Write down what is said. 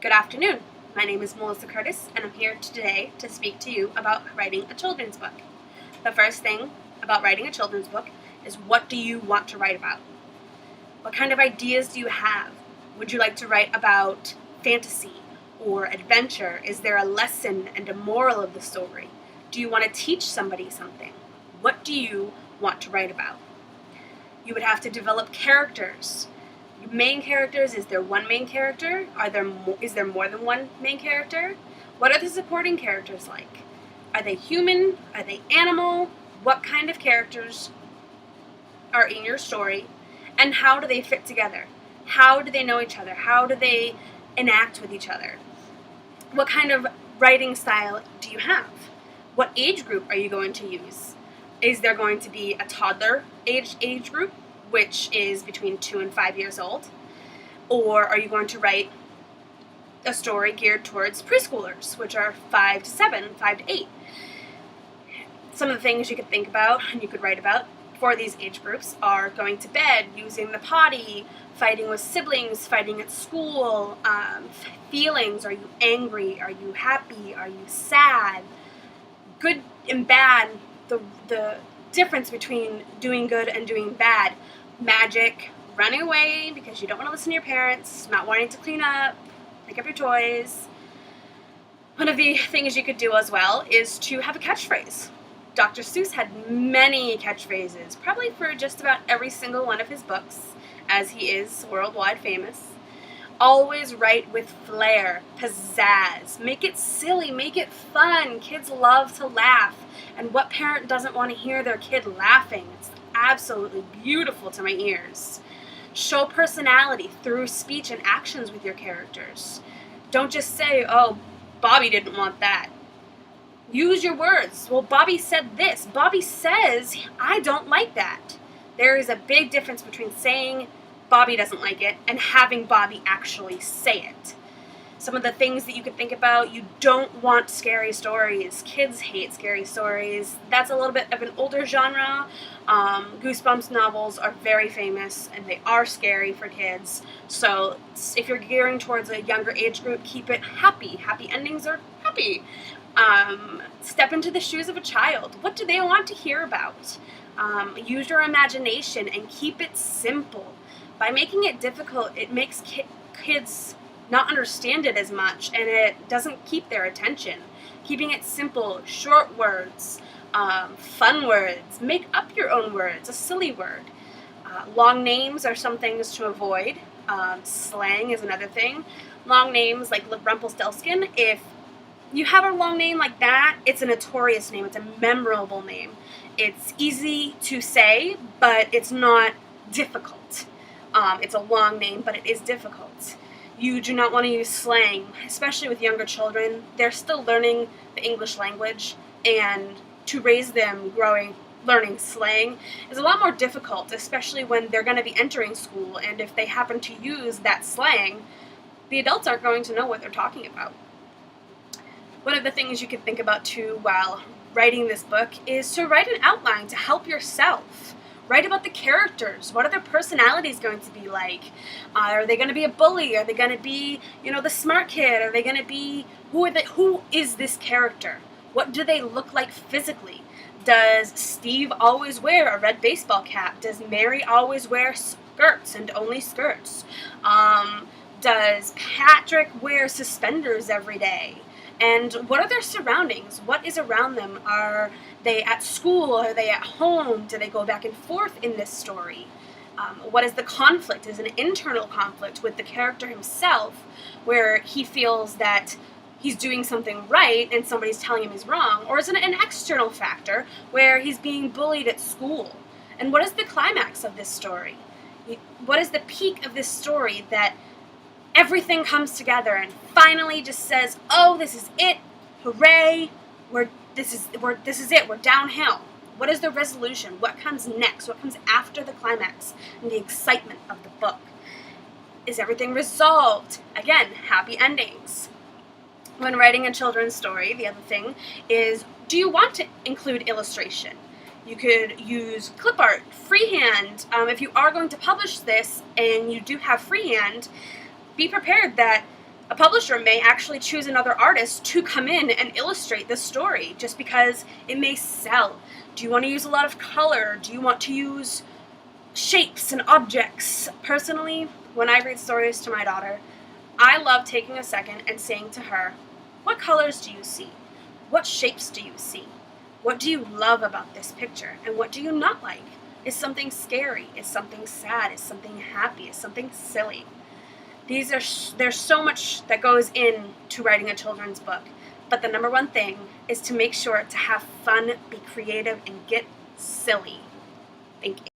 Good afternoon. My name is Melissa Curtis, and I'm here today to speak to you about writing a children's book. The first thing about writing a children's book is, what do you want to write about? What kind of ideas do you have? Would you like to write about fantasy or adventure? Is there a lesson and a moral of the story? Do you want to teach somebody something? What do you want to write about? You would have to develop characters. Main characters, is there one main character? Is there more than one main character? What are the supporting characters like? Are they human? Are they animal? What kind of characters are in your story? And how do they fit together? How do they know each other? How do they enact with each other? What kind of writing style do you have? What age group are you going to use? Is there going to be a toddler age group, which is between 2 and 5 years old? Or are you going to write a story geared towards preschoolers, which are 5 to 7, 5 to 8? Some of the things you could think about and you could write about for these age groups are going to bed, using the potty, fighting with siblings, fighting at school, feelings. Are you angry? Are you happy? Are you sad? Good and bad, the difference between doing good and doing bad. Magic, running away because you don't want to listen to your parents, not wanting to clean up, pick up your toys. One of the things you could do as well is to have a catchphrase. Dr. Seuss had many catchphrases, probably for just about every single one of his books, as he is worldwide famous. Always write with flair, pizzazz. Make it silly, make it fun. Kids love to laugh. And what parent doesn't want to hear their kid laughing? It's absolutely beautiful to my ears. Show personality through speech and actions with your characters. Don't just say, oh, Bobby didn't want that. Use your words. Well, Bobby said this. Bobby says, I don't like that. There is a big difference between saying Bobby doesn't like it and having Bobby actually say it. Some of the things that you could think about: you don't want scary stories. Kids hate scary stories. That's a little bit of an older genre. Goosebumps novels are very famous and they are scary for kids. So if you're gearing towards a younger age group, keep it happy. Happy endings are happy. Step into the shoes of a child. What do they want to hear about? Use your imagination and keep it simple. By making it difficult, it makes kids not understand it as much, and it doesn't keep their attention. Keeping it simple, short words, fun words, make up your own words, a silly word. Long names are some things to avoid. Slang is another thing. Long names like Rumpelstiltskin, if you have a long name like that, it's a notorious name, it's a memorable name. It's easy to say, but it's not difficult. It's a long name, but it is difficult. You do not want to use slang, especially with younger children. They're still learning the English language, and to raise them learning slang is a lot more difficult, especially when they're going to be entering school, and if they happen to use that slang, the adults aren't going to know what they're talking about. One of the things you can think about too while writing this book is to write an outline to help yourself. Write about the characters. What are their personalities going to be like? Are they going to be a bully? Are they going to be, the smart kid? Are they going to be, who is this character? What do they look like physically? Does Steve always wear a red baseball cap? Does Mary always wear skirts and only skirts? Does Patrick wear suspenders every day? And what are their surroundings? What is around them? Are they at school? Are they at home? Do they go back and forth in this story? What is the conflict? Is it an internal conflict with the character himself, where he feels that he's doing something right and somebody's telling him he's wrong? Or is it an external factor where he's being bullied at school? And what is the climax of this story? What is the peak of this story that everything comes together and finally just says, oh, this is it, hooray, this is it, we're downhill? What is the resolution? What comes next? What comes after the climax and the excitement of the book? Is everything resolved? Again, happy endings. When writing a children's story, the other thing is, do you want to include illustration? You could use clip art, freehand. If you are going to publish this and you do have freehand, be prepared that A publisher may actually choose another artist to come in and illustrate this story just because it may sell. Do you want to use a lot of color? Do you want to use shapes and objects? Personally, when I read stories to my daughter, I love taking a second and saying to her, what colors do you see? What shapes do you see? What do you love about this picture? And what do you not like? Is something scary? Is something sad? Is something happy? Is something silly? There's so much that goes into writing a children's book, but the number one thing is to make sure to have fun, be creative, and get silly. Thank you.